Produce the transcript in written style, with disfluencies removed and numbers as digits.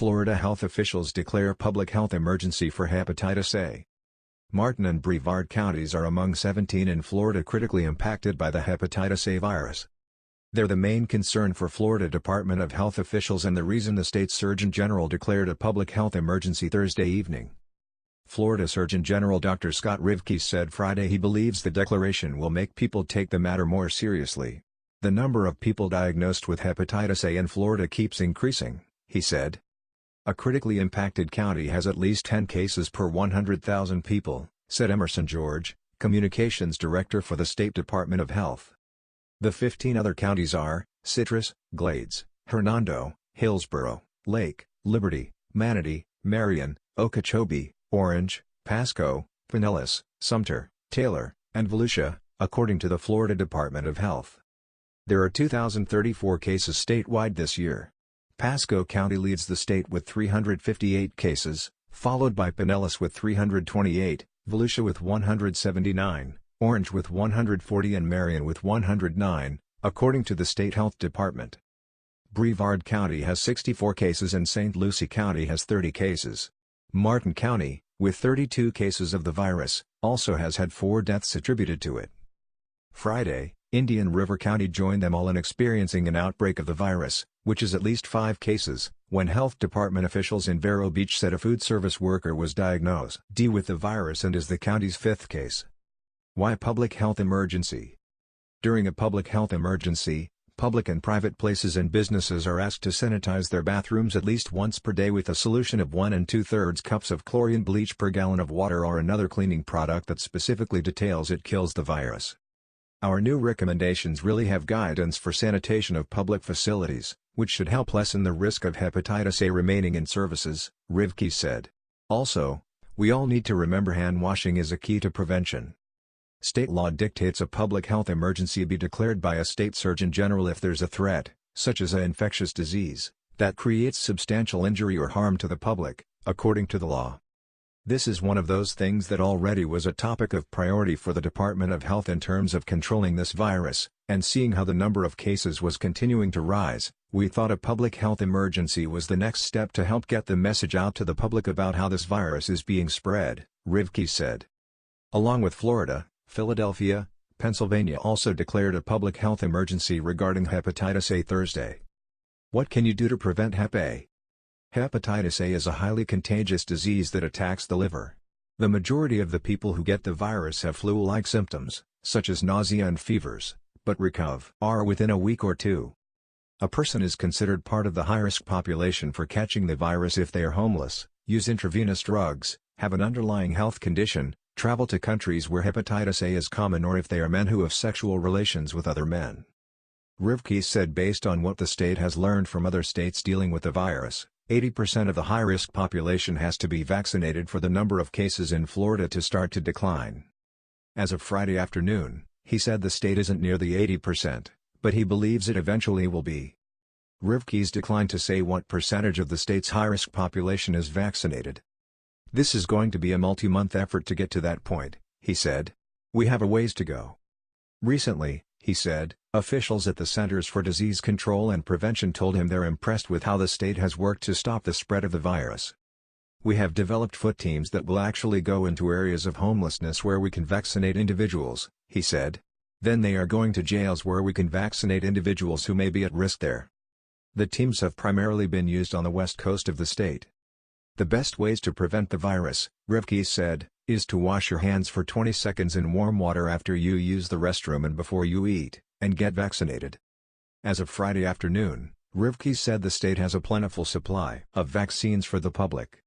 Florida health officials declare public health emergency for hepatitis A. Martin and Brevard counties are among 17 in Florida critically impacted by the hepatitis A virus. They're the main concern for Florida Department of Health officials and the reason the state Surgeon General declared a public health emergency Thursday evening. Florida Surgeon General Dr. Scott Rivke said Friday he believes the declaration will make people take the matter more seriously. The number of people diagnosed with hepatitis A in Florida keeps increasing, he said. A critically impacted county has at least 10 cases per 100,000 people, said Emerson George, communications director for the State Department of Health. The 15 other counties are Citrus, Glades, Hernando, Hillsborough, Lake, Liberty, Manatee, Marion, Okeechobee, Orange, Pasco, Pinellas, Sumter, Taylor, and Volusia, according to the Florida Department of Health. There are 2,034 cases statewide this year. Pasco County leads the state with 358 cases, followed by Pinellas with 328, Volusia with 179, Orange with 140 and Marion with 109, according to the state health department. Brevard County has 64 cases and St. Lucie County has 30 cases. Martin County, with 32 cases of the virus, also has had 4 deaths attributed to it. Friday, Indian River County joined them all in experiencing an outbreak of the virus, which is at least 5 cases, when health department officials in Vero Beach said a food service worker was diagnosed with the virus and is the county's 5th case. Why public health emergency? During a public health emergency, public and private places and businesses are asked to sanitize their bathrooms at least once per day with a solution of 1 2/3 cups of chlorine bleach per gallon of water or another cleaning product that specifically details it kills the virus. Our new recommendations really have guidance for sanitation of public facilities, which should help lessen the risk of hepatitis A remaining in services, Rivke said. Also, we all need to remember hand washing is a key to prevention. State law dictates a public health emergency be declared by a state surgeon general if there's a threat, such as an infectious disease, that creates substantial injury or harm to the public, according to the law. This is one of those things that already was a topic of priority for the Department of Health in terms of controlling this virus, and seeing how the number of cases was continuing to rise, we thought a public health emergency was the next step to help get the message out to the public about how this virus is being spread, Rivke said. Along with Florida, Philadelphia, Pennsylvania also declared a public health emergency regarding hepatitis A Thursday. What can you do to prevent Hep A? Hepatitis A is a highly contagious disease that attacks the liver. The majority of the people who get the virus have flu-like symptoms, such as nausea and fevers, but recover within a week or 2. A person is considered part of the high-risk population for catching the virus if they are homeless, use intravenous drugs, have an underlying health condition, travel to countries where hepatitis A is common, or if they are men who have sexual relations with other men. Rivke said based on what the state has learned from other states dealing with the virus, 80% of the high-risk population has to be vaccinated for the number of cases in Florida to start to decline. As of Friday afternoon, he said the state isn't near the 80%, but he believes it eventually will be. Rivke's declined to say what percentage of the state's high-risk population is vaccinated. This is going to be a multi-month effort to get to that point, he said. We have a ways to go. Recently, he said, officials at the Centers for Disease Control and Prevention told him they're impressed with how the state has worked to stop the spread of the virus. We have developed foot teams that will actually go into areas of homelessness where we can vaccinate individuals, he said. Then they are going to jails where we can vaccinate individuals who may be at risk there. The teams have primarily been used on the west coast of the state. The best ways to prevent the virus, Rivke said, is to wash your hands for 20 seconds in warm water after you use the restroom and before you eat, and get vaccinated. As of Friday afternoon, Rivke said the state has a plentiful supply of vaccines for the public.